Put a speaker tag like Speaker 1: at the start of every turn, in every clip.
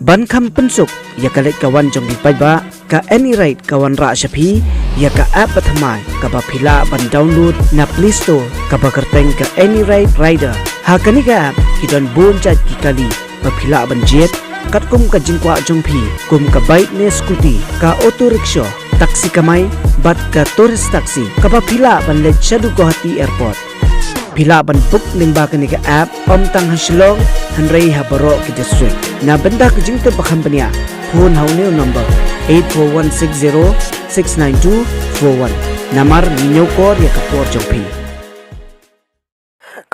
Speaker 1: Ban kam pensuk ya kalet kawan jong di ba ka any right kawan ra shapi ya ka app pathamai ka ba phila ban download na Play Store ka ba kerteng ka any right rider ha kani ka app hidon bon chat ki kali ba phila ban jet kat kum ka jingkwa jong phi kum ka bike ne scooty ka auto rickshaw taksi kamai bat ka tourist taxi ka ba phila ban le chadu Guwahati airport Bila ban book ning ba ka app om tang haslong hanrei habaro ki district na benda ka jing te company phone haune number 8416069241 namar ninyo ko ya kapor jongpi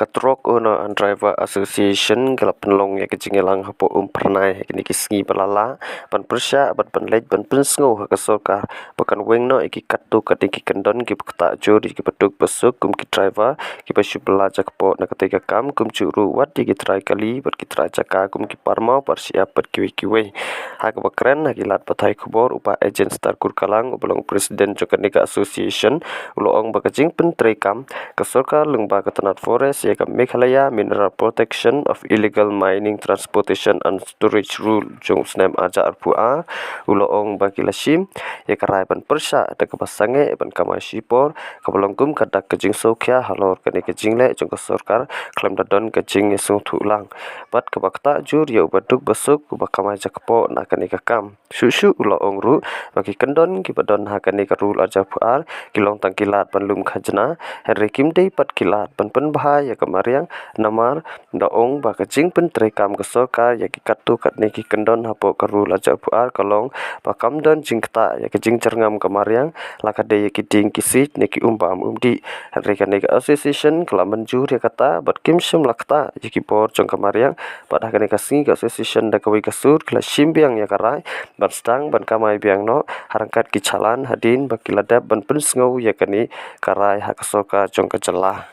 Speaker 2: Katrok ono driver association galap penlong ya kejingelang hapo pernai kini kisngi balala ban persya ban penlej ban pensngo ha kasoka pakan wengno iki katu kadiki kendon ki pakta jori ki peduk besuk kum ki driver ki pasubla jakpo na ketiga kam kum curu wat ki trai kali ber ki trai jaka kum ki parmau persiap ber ki we ha ka bakren ha lat pathai khobor upa agent star kurkalang ubolong presiden jokanika association uloong bakajing pentrai kam kasoka lengba katanat forest ya Meghalaya Mineral Protection of Illegal Mining Transportation and Storage Rule jong snem aja arpua uloong bagi lasim ya karai ban persya ada kepasange ban kamai sipor kabalongkum kadak kejing sokya halor kani kejing le jong kesorkar klaim dadon kejing sung thulang bat kebakta jur ya ubaduk besuk ubakamai jakpo na kani kakam susu uloong ru bagi kendon ki badon ha kani karul aja puar kilong tangkilat ban lum khajna henry kimdei pat kilat ban pen bahaya kemariang namar daong ba kajing pen trekam kesoka ya ki katu katne ki kendon hapo karul aja puar kalong pakam don jingkta ya kejing cerngam kemariang lakade ya ki ding kisit ne ki umbam umdi henry kane association kelaman jur ya kata bat kim sim lakta ya ki por jong kemariang bat hakane kasing association da kawi kasur kala simbiang ya karai bat stang ban kamai biang no harangkat ki chalan hadin bakiladap ban pensngau ya kani karai hakasoka jong kejelah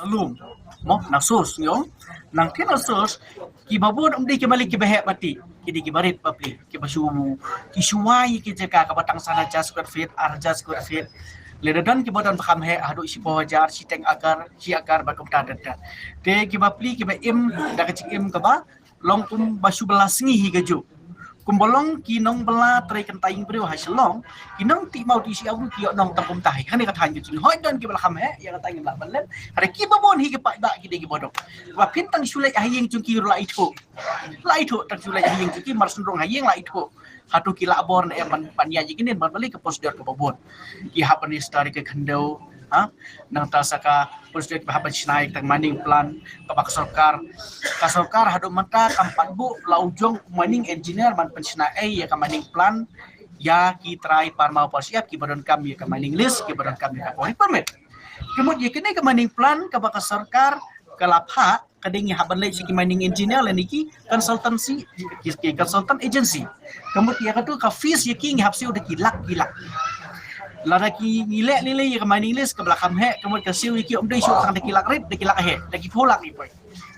Speaker 3: alum mo nasus yo nang tin nasus ki babon umdi ki malik ki behek mati ki di barit papi ki basu ki suwai ki jeka ka batang sana jas square feet arja square feet ledadan ki bodan bakam he adu isi bawajar si teng akar si akar bakum tadat te ki bapli ki ba im da kecik im ka ba long kum basu belas ngi gaju kumbolong kinong bela trai kentaing brio hasilong kinong ti mau ti si abu ki nong tampum tahi kan ka thanju chin hoi don ki bala kham he ya ka tang la balen are ki babon hi ki pa da ki de ki bodok wa pintang sulai hayeng chungki la itho tang sulai hayeng chungki marsun rong hayeng la itho hatu ki la bor ne pan ya ji kinin ban bali ke pos dor ke babon ki ha pan istari ke khandau ha nang ta saka project bahaban sinai tang mining plan kabak sarkar ka sarkar hadu mata kampat bu laujong mining engineer man pensina ya ka mining plan ya ki try parmau persiap ki badan kam ya ka mining list ki badan kam ya ka permit kemudian kini ka mining plan kabak sarkar kalapha kading haban lay si mining engineer leniki consultancy ki consultant agency kemudian katu ka fees yaki ngapsi udah kilak laraki nilai ya kemaning list ke belakang he kemudian siu iki umdai syuk tang dekilak rip dekilak he deki polak ni boy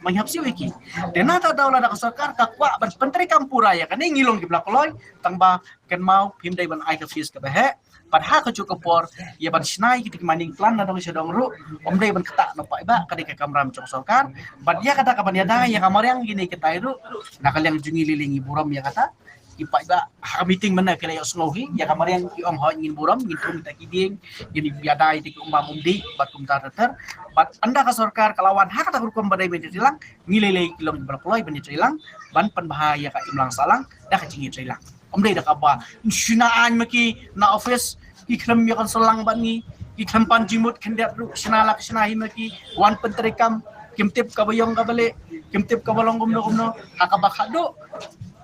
Speaker 3: manghap siu iki dan nata daula da sarkar ka kwa ban pentri kampura ya kan ngilong di belakang loy tang ba ken mau himdai ban ai ka fees ke he padha ka cukup por ya ban snai kita kemaning plan na dong sedong ru umdai ban ketak nopai ba kadek kamram cok sarkar bad ya kata kapan ya da ya kamar yang gini kita itu nakal yang jungi lilingi buram ya kata ipa ba ha meeting mana kala yos ngohi ya kamar yang om ho ingin buram gitu minta kiding gini biadai ti umam umdi batum taratar bat anda ka sarkar kalawan ha kata hukum badai benjetilang ngilele kilong berploy benjetilang ban penbahaya ka imlang salang dah kacingi trilang omdai dah kaba sinaan maki na office ikram ya kan selang bani ikram panjimut kendat ru sinala sinahi maki wan pentrikam kimtip kabayong kabale kimtip kabalong gumno hakabak hado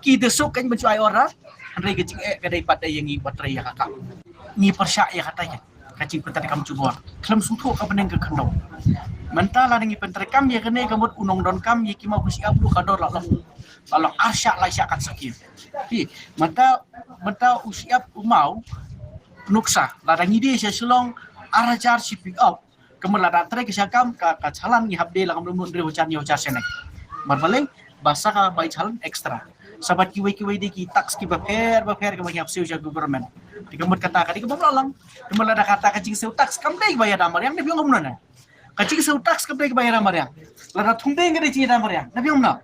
Speaker 3: ki desuk kan mencuai orang andre kecing kadai pada yang ngi batrai ya kakak ngi persya ya katanya kacing pentari kam cubor kelam sungtu ka peneng ke kendo mentala ngi pentari kam ya kene kamut unong don kam ya kimau kusi ablu kador lalang arsya la sya kan sakit hi mata usiap umau nuksa ladang ide sia selong arajar si pick up kemelada tre ke syakam ka calan ngi habde la kam mun dre hujan yo jar senek marbaleng basa ka bai calan ekstra sabat kiwai di tax ki baper ke banyak siu ja government dikamut kata ka di kebalalang kemal ada kata kacing siu tax kam dei bayar namar yang nabi ngomna na kacing siu tax kam dei bayar namar yang lada thungde ngade ci namar yang nabi ngomna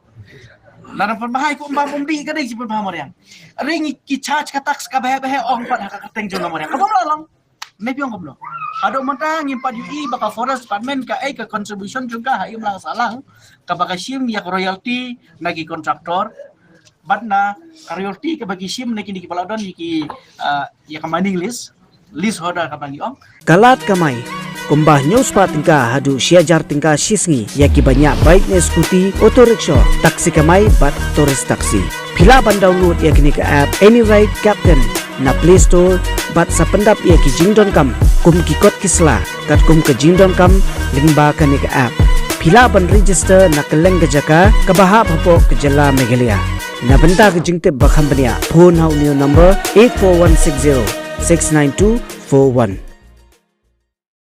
Speaker 3: Larang perbahai ku mbak pembi ka dai sipun pamarian. Ring ki charge ka tax ka bahe ong pat haka kateng jong amarian. Kabom lalong. Maybe ang kablo. Ado mata ngimpan UI baka forest department ka ay ka contribution juga hayum lang salang ka baka sim ya royalty nagi kontraktor badna royalty ka bagi sim nagi di paladon ki ya ka mining list hoda ka bagi ong.
Speaker 1: Kalat kamay kumbah news pa tingka hadu siajar tingka sisngi yaki banyak baiknya skuti otorikshaw taksi kamay bat tourist taksi. Pila ban download yakini ka app Any Ride Captain na Play Store bat sa pendap yaki jingdon kam kum kikot kisla kat kum ke jingdon kam lingba ka ni ka app. Pila ban register na keleng gajaka kabaha papo ke jala Meghalaya. Na benta ke jingtip bakham bania phone hau new number 84160 69241.